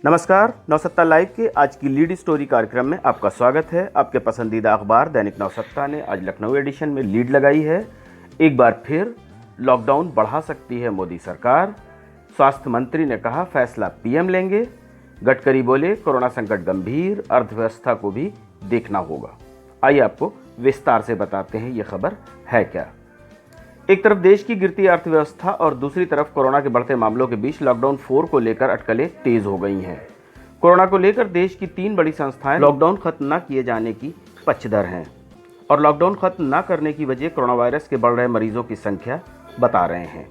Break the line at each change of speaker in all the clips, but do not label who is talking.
नमस्कार, नवसत्ता लाइव के आज की लीड स्टोरी कार्यक्रम में आपका स्वागत है। आपके पसंदीदा अखबार दैनिक नवसत्ता ने आज लखनऊ एडिशन में लीड लगाई है। एक बार फिर लॉकडाउन बढ़ा सकती है मोदी सरकार। स्वास्थ्य मंत्री ने कहा फैसला पीएम लेंगे। गडकरी बोले कोरोना संकट गंभीर, अर्थव्यवस्था को भी देखना होगा। आइए आपको विस्तार से बताते हैं ये खबर है क्या। एक तरफ देश की गिरती अर्थव्यवस्था और दूसरी तरफ कोरोना के बढ़ते मामलों के बीच लॉकडाउन 4 को लेकर अटकलें तेज हो गई हैं। कोरोना को लेकर देश की 3 बड़ी संस्थाएं लॉकडाउन खत्म न किए जाने की पक्षधर हैं और लॉकडाउन खत्म न करने की वजह कोरोना वायरस के बढ़ रहे मरीजों की संख्या बता रहे हैं।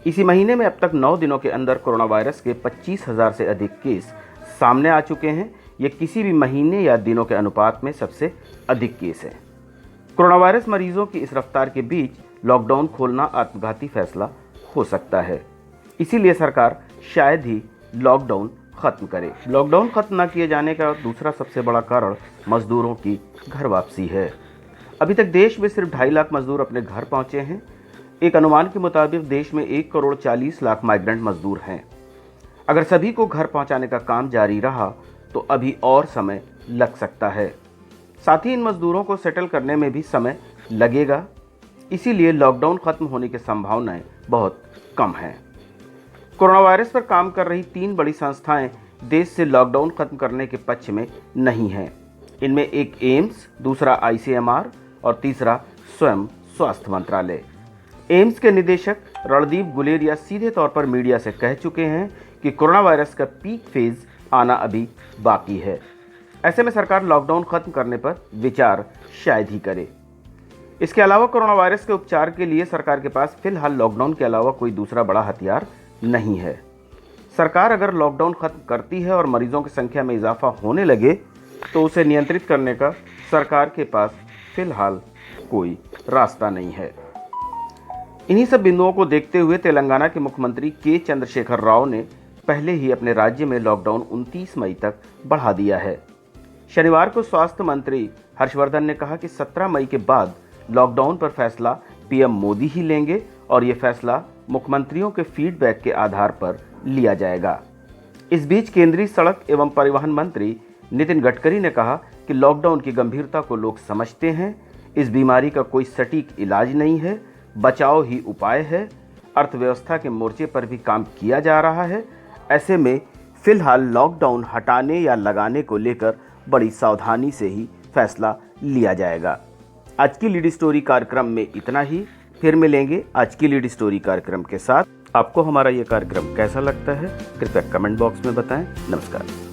इसी महीने में अब तक 9 दिनों के अंदर कोरोना वायरस के 25,000 से अधिक केस सामने आ चुके हैं। ये किसी भी महीने या दिनों के अनुपात में सबसे अधिक केस है। कोरोना वायरस मरीजों की इस रफ्तार के बीच लॉकडाउन खोलना आत्मघाती फैसला हो सकता है। इसीलिए सरकार शायद ही लॉकडाउन खत्म करे। लॉकडाउन खत्म न किए जाने का दूसरा सबसे बड़ा कारण मजदूरों की घर वापसी है। अभी तक देश में सिर्फ 2.5 लाख मजदूर अपने घर पहुंचे हैं। एक अनुमान के मुताबिक देश में 1,40,00,000 माइग्रेंट मजदूर हैं। अगर सभी को घर पहुंचाने का काम जारी रहा तो अभी और समय लग सकता है। साथ ही इन मजदूरों को सेटल करने में भी समय लगेगा। इसीलिए लॉकडाउन खत्म होने की संभावनाएं बहुत कम हैं। कोरोना वायरस पर काम कर रही 3 बड़ी संस्थाएं देश से लॉकडाउन खत्म करने के पक्ष में नहीं हैं। इनमें एक एम्स, दूसरा आईसीएमआर और तीसरा स्वयं स्वास्थ्य मंत्रालय। एम्स के निदेशक रणदीप गुलेरिया सीधे तौर पर मीडिया से कह चुके हैं कि कोरोना वायरस का पीक फेज आना अभी बाकी है। ऐसे में सरकार लॉकडाउन खत्म करने पर विचार शायद ही करे। इसके अलावा कोरोना वायरस के उपचार के लिए सरकार के पास फिलहाल लॉकडाउन के अलावा कोई दूसरा बड़ा हथियार नहीं है। सरकार अगर लॉकडाउन खत्म करती है और मरीजों की संख्या में इजाफा होने लगे तो उसे नियंत्रित करने का सरकार के पास फिलहाल कोई रास्ता नहीं है। इन्हीं सब बिंदुओं को देखते हुए तेलंगाना के मुख्यमंत्री के चंद्रशेखर राव ने पहले ही अपने राज्य में लॉकडाउन 29 मई तक बढ़ा दिया है। शनिवार को स्वास्थ्य मंत्री हर्षवर्धन ने कहा कि 17 मई के बाद लॉकडाउन पर फैसला पीएम मोदी ही लेंगे और ये फैसला मुख्यमंत्रियों के फीडबैक के आधार पर लिया जाएगा। इस बीच केंद्रीय सड़क एवं परिवहन मंत्री नितिन गडकरी ने कहा कि लॉकडाउन की गंभीरता को लोग समझते हैं। इस बीमारी का कोई सटीक इलाज नहीं है, बचाव ही उपाय है। अर्थव्यवस्था के मोर्चे पर भी काम किया जा रहा है। ऐसे में फिलहाल लॉकडाउन हटाने या लगाने को लेकर बड़ी सावधानी से ही फैसला लिया जाएगा। आज की लीड स्टोरी कार्यक्रम में इतना ही। फिर मिलेंगे आज की लीड स्टोरी कार्यक्रम के साथ। आपको हमारा ये कार्यक्रम कैसा लगता है कृपया कमेंट बॉक्स में बताएं। नमस्कार।